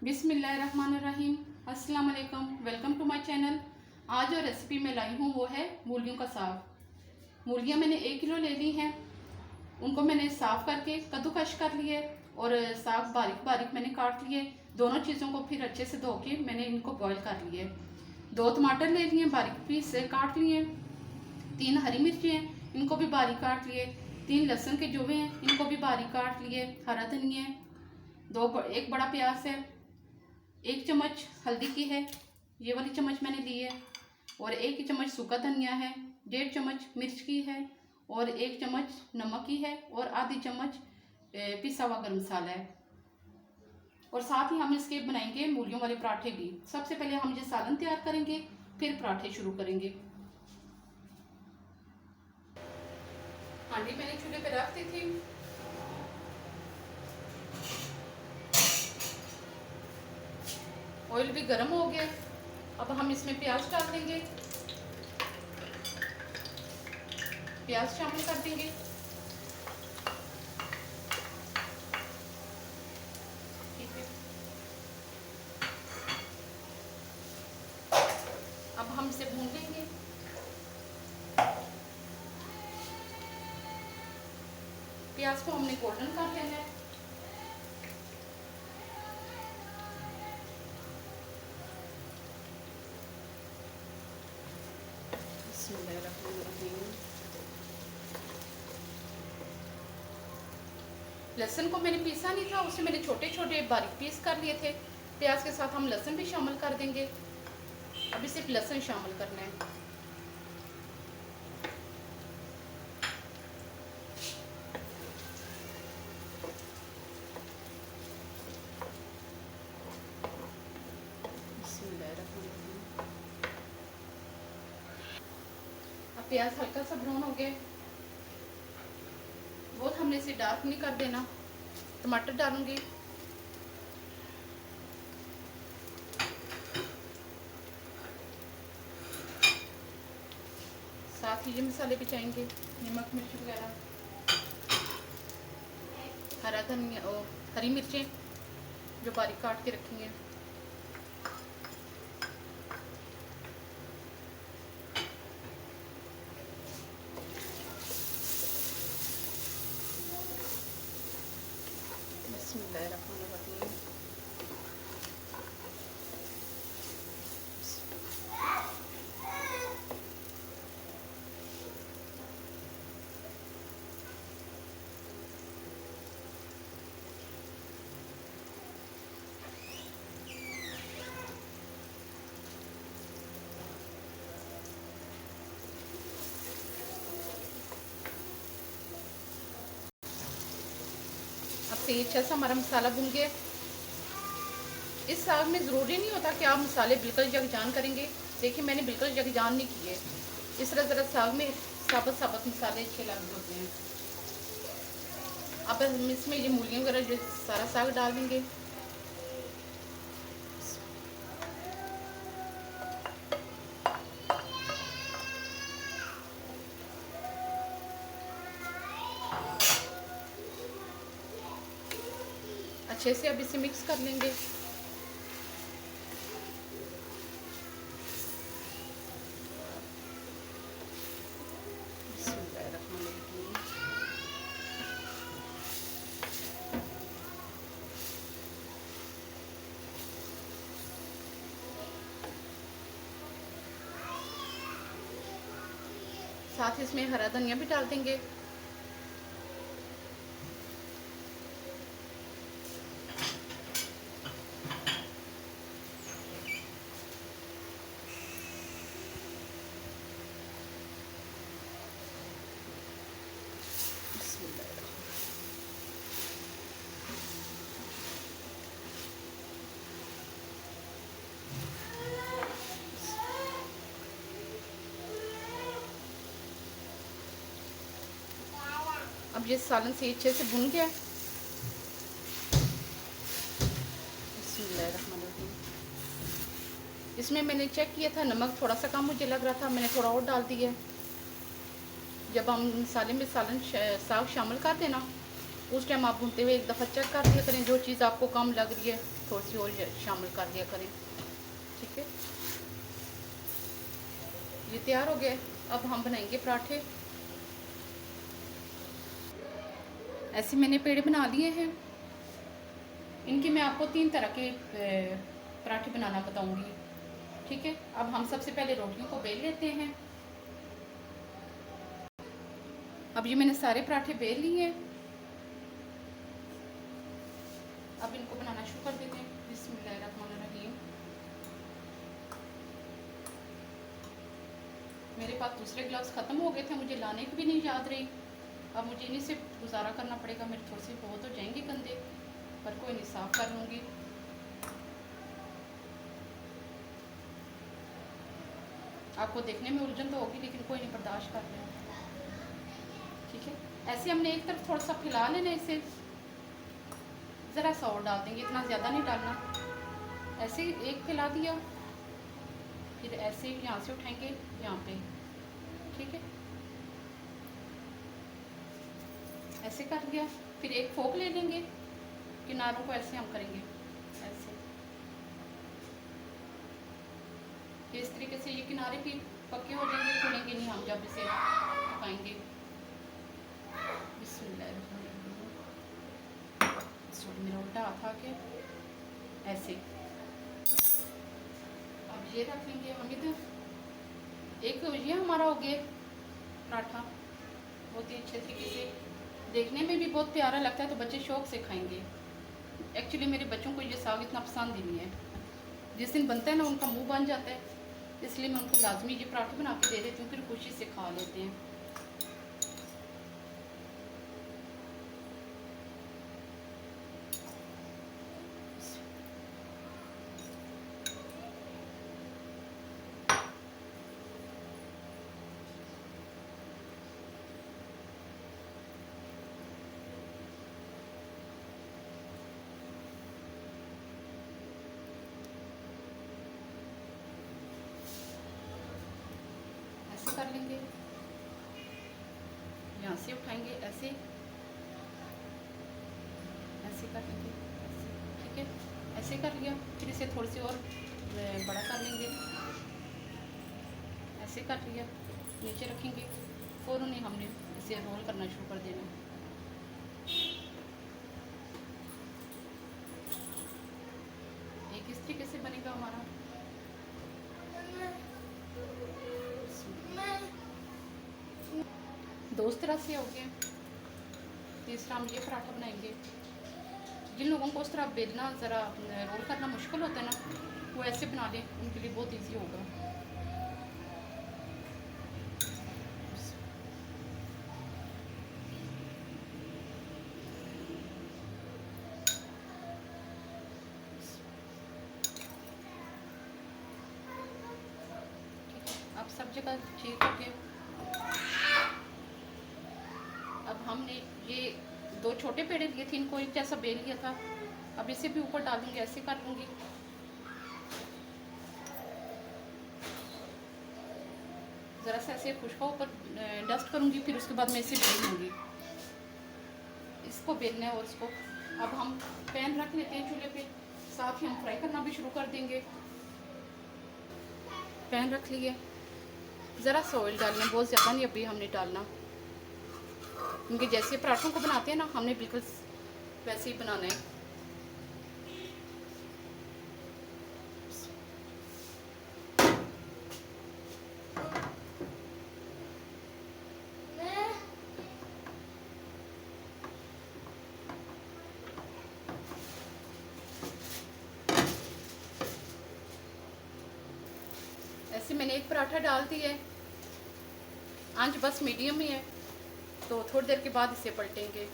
बिस्मिल्लाहिर्रहमानिर्रहीम। अस्सलाम वालेकुम। Welcome to my channel. आज जो रेसिपी मैं लाई हूँ वो है मूलियों का साग। मूलियाँ मैंने 1 किलो ले ली हैं। उनको मैंने साफ़ करके कद्दूकश कर लिए और साग बारीक बारीक मैंने काट लिए। दोनों चीज़ों को फिर अच्छे से धो के मैंने इनको बॉईल कर लिए। 2 टमाटर ले लिए, बारीक पीस से काट लिए। 3 हरी मिर्ची हैं, इनको भी बारीक काट लिए। 3 लहसुन के जुवे हैं, इनको भी बारीक काट लिए। हरा धनिया, 1 बड़ा प्याज है। 1 चम्मच हल्दी की है, ये वाली चम्मच मैंने ली है। और 1 चम्मच सूखा धनिया है। 1.5 चम्मच मिर्च की है और 1 चम्मच नमक की है और आधी चम्मच पिसा हुआ गरम मसाला है। और साथ ही हम इसके बनाएंगे मूलियों वाले पराठे भी। सबसे पहले हम ये सालन तैयार करेंगे, फिर पराठे शुरू करेंगे। हांडी मैंने चूल्हे पे रख दी थी। ऑयल भी गर्म हो गया। अब हम इसमें प्याज डाल देंगे, प्याज शामिल कर देंगे। ठीक है, अब हम इसे भून लेंगे। प्याज को हमने गोल्डन कर लेना है। लहसुन को मैंने पीसा नहीं था, उसे मैंने छोटे छोटे बारीक पीस कर लिए थे। प्याज के साथ हम लहसुन भी शामिल कर देंगे। अभी सिर्फ लहसुन शामिल करना है। अब प्याज हल्का सा ब्राउन हो गया। बहुत हमने इसे डार्क नहीं कर देना। टमाटर डालूंगी, साथ ही ये मसाले भी चाहिए, नमक मिर्च वगैरह। हरा धनिया और हरी मिर्चें जो बारीक काट के रखी हैं। बिस्मिल्लाहिर्रहमानिर्रहीम। अब तेज अच्छा सा हमारा मसाला भून गया। इस साग में ज़रूरी नहीं होता कि आप मसाले बिल्कुल यकजान करेंगे। देखिए मैंने बिल्कुल यकजान नहीं किए। इस तरह ज़रा साग में साबुत साबुत मसाले अच्छे लग होते हैं। अब हम इसमें ये मूलियाँ वगैरह जो सारा साग डाल देंगे। अच्छे से अब इसे मिक्स कर लेंगे। साथ ही इसमें हरा धनिया भी डाल देंगे। अब ये सालन से अच्छे से भुन गया। इसमें मैंने चेक किया था, नमक थोड़ा सा कम मुझे लग रहा था, मैंने थोड़ा और डाल दिया। जब हम मसाले में साग शामिल कर देना उस टाइम आप भूनते हुए एक दफ़ा चेक कर दिया करें, जो चीज़ आपको कम लग रही है थोड़ी सी और शामिल कर दिया करें। ठीक है, ये तैयार हो गया। अब हम बनाएंगे पराठे। ऐसे मैंने पेड़े बना लिए हैं। इनकी मैं आपको 3 तरह के पराठे बनाना बताऊंगी। ठीक है, अब हम सबसे पहले रोटियों को बेल लेते हैं। अब ये मैंने सारे पराठे बेल लिए हैं। अब इनको बनाना शुरू कर देते हैं। बिस्मिल्लाहिर्रहमानिर्रहीम। मेरे पास दूसरे ग्लव्स ख़त्म हो गए थे, मुझे लाने की भी नहीं याद रही। अब मुझे इन्हीं से गुजारा करना पड़ेगा। मेरे थोड़े से बहुत हो जाएंगे गंदे, पर कोई नहीं, साफ़ कर लूँगी। आपको देखने में उलझन तो होगी, लेकिन कोई नहीं, बर्दाश्त कर लें। ठीक है, ऐसे हमने एक तरफ थोड़ा सा फैला लेना इसे। ज़रा सा और डाल देंगे, इतना ज़्यादा नहीं डालना। ऐसे एक फैला दिया, फिर ऐसे यहाँ से उठाएंगे यहाँ पे। ठीक है, ऐसे कर लिया। फिर एक फोक ले लेंगे, किनारों को ऐसे हम करेंगे, ऐसे। इस तरीके से ये किनारे भी पक्के हो जाएंगे, खुलेंगे नहीं हम जब इसे पकाएंगे। बिस्मिल्लाहिर्रहमानिर्रहीम। मेरा उल्टा हाथ आके ऐसे। अब ये रख लेंगे हम इधर। एक ये हमारा हो गया पराठा, बहुत ही अच्छे तरीके से, देखने में भी बहुत प्यारा लगता है, तो बच्चे शौक से खाएंगे। एक्चुअली मेरे बच्चों को ये साग इतना पसंद ही नहीं है। जिस दिन बनता है ना, उनका मुंह बन जाता है, इसलिए मैं उनको लाजमी ये पराठे बना के दे देती हूँ, फिर खुशी से खा लेते हैं। कर लेंगे, यहाँ से उठाएंगे ऐसे, ऐसे कर लेंगे ऐसे। ठीक है, ऐसे कर लिया। फिर इसे थोड़ी सी और बड़ा कर लेंगे, ऐसे कर लिया। नीचे रखेंगे, फ़ौरन ही हमने इसे रोल करना शुरू कर देना। एक इस तरीके से बनेगा हमारा। दो इस तरह से हो गया। तीसरा हम ये पराठा बनाएंगे। जिन लोगों को उस तरह बेलना ज़रा रोल करना मुश्किल होता है ना, वो ऐसे बना लें, उनके लिए बहुत इजी होगा। अब सब जगह चीज़ करके, अब हमने ये 2 छोटे पेड़े लिए थे, इनको एक जैसा बेल लिया था। अब इसे भी ऊपर डाल दूँगी, ऐसे कर लूँगी। ज़रा सा ऐसे खुशका ऊपर डस्ट करूँगी, फिर उसके बाद मैं इसे बेल लूँगी। इसको बेलना है और इसको। अब हम पैन रख लेते हैं चूल्हे पे, साथ ही हम फ्राई करना भी शुरू कर देंगे। पैन रख लिए, ज़रा सा ऑयल डालना, बहुत ज़्यादा नहीं अभी हमने डालना, क्योंकि जैसे पराठों को बनाते हैं ना, हमने बिल्कुल वैसे ही बनाना है। ऐसे मैंने एक पराठा डाल दिया है, आंच बस मीडियम ही है, तो थोड़ी देर के बाद इसे पलटेंगे।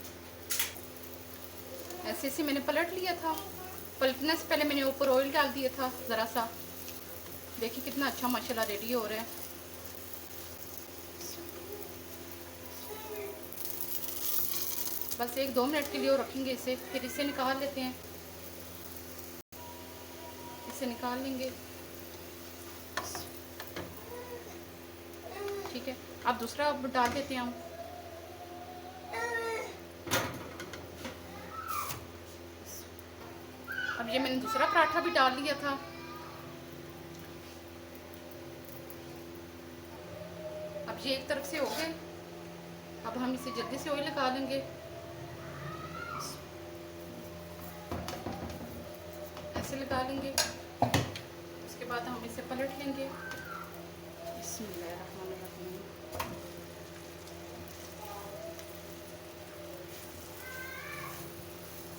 ऐसे ऐसे मैंने पलट लिया था। पलटने से पहले मैंने ऊपर ऑयल डाल दिया था ज़रा सा। देखिए कितना अच्छा माशाल्लाह रेडी हो रहा है। बस 1-2 मिनट के लिए और रखेंगे इसे, फिर इसे निकाल लेते हैं। इसे निकाल लेंगे। ठीक है, अब दूसरा डाल देते हैं हम। अब ये मैंने दूसरा पराठा भी डाल लिया था। अब ये एक तरफ से हो गए। अब हम इसे जल्दी से ऑयल लगा लेंगे। ऐसे लगा लेंगे। उसके बाद हम इसे पलट लेंगे। बिस्मिल्लाहिर्रहमानिर्रहीम।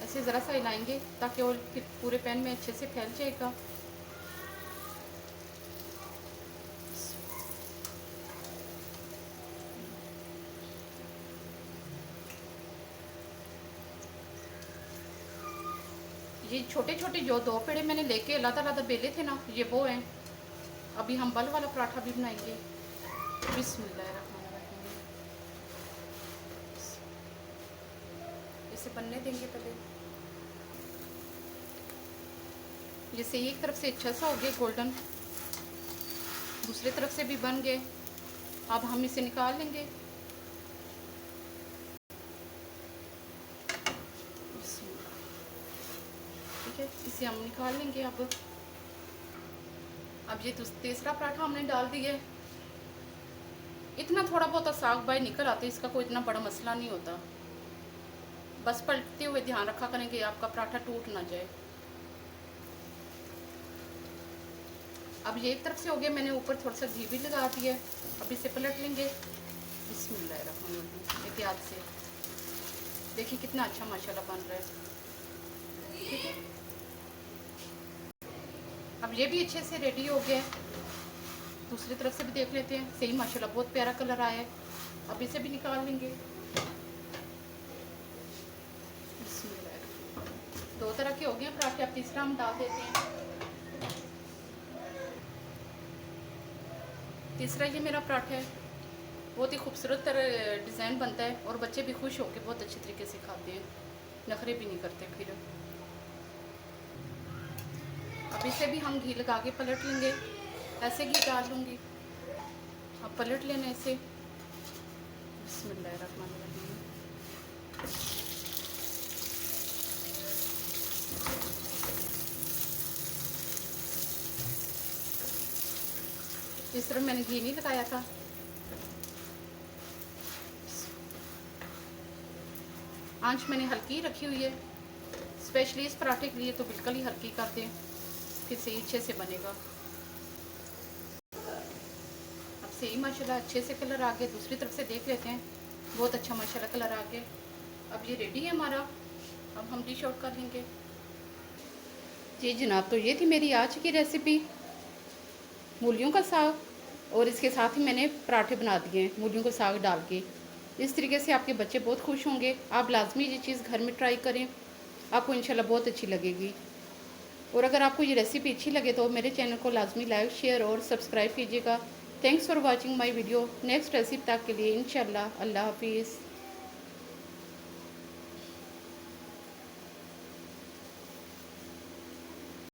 ऐसे ज़रा सा हिलाएंगे ताकि ऑयल पूरे पैन में अच्छे से फैल जाएगा। ये छोटे छोटे जो 2 पेड़े मैंने लेके अलग-अलग बेले थे ना, ये वो हैं। अभी हम बल वाला पराठा भी बनाएंगे। बिस्मिल्लाहिर्रहमानिर्रहीम। इसे बनने देंगे पहले। जैसे एक तरफ से अच्छा सा हो गया गोल्डन, दूसरी तरफ से भी बन गए। अब हम इसे निकाल लेंगे। ठीक है, इसे हम निकाल लेंगे। अब ये तीसरा पराठा हमने डाल दिया। इतना थोड़ा बहुत साग बाहर निकल आते, इसका कोई इतना बड़ा मसला नहीं होता। बस पलटते हुए ध्यान रखा करें कि आपका पराठा टूट ना जाए। अब ये एक तरफ से हो गया, मैंने ऊपर थोड़ा सा घी भी लगा दिया। अब इसे पलट लेंगे। बिस्मिल्लाहिर्रहमानिर्रहीम। एहतियात से देखिए कितना अच्छा माशाल्लाह बन रहा है। ठीक है, अब ये भी अच्छे से रेडी हो गया। दूसरी तरफ से भी देख लेते हैं। सही माशाल्लाह बहुत प्यारा कलर आया है। अब इसे भी निकाल लेंगे। दो तरह के हो गए पराठे। अब तीसरा हम डाल देते हैं। तीसरा ये मेरा पराठा है। बहुत ही खूबसूरत तरह डिज़ाइन बनता है और बच्चे भी खुश होकर बहुत अच्छे तरीके से खाते हैं, नखरे भी नहीं करते फिर। अब इसे भी हम घी लगा के पलट लेंगे। ऐसे घी डाल लूँगी। अब पलट लेना इसे। बिस्मिल्लाहिर्रहमानिर्रहीम। इस तरह मैंने घी नहीं लगाया था। आंच मैंने हल्की रखी हुई है। स्पेशली इस पराठे के लिए तो बिल्कुल ही हल्की कर दें, फिर से अच्छे से बनेगा। अब से ही माशाल्लाह अच्छे से कलर आ गया। दूसरी तरफ से देख लेते हैं। बहुत अच्छा माशाल्लाह कलर आ गया। अब ये रेडी है हमारा। अब हम डिश आउट कर लेंगे। जी जनाब, तो ये थी मेरी आज की रेसिपी, मूलियों का साग। और इसके साथ ही मैंने पराठे बना दिए हैं मूलियों का साग डाल के। इस तरीके से आपके बच्चे बहुत खुश होंगे। आप लाजमी ये चीज़ घर में ट्राई करें, आपको इंशाल्लाह बहुत अच्छी लगेगी। और अगर आपको ये रेसिपी अच्छी लगे तो मेरे चैनल को लाजमी लाइक, शेयर और सब्सक्राइब कीजिएगा। Thanks for watching my video. Next recipe तक के लिए इंशाल्लाह। अल्लाह हाफिज़।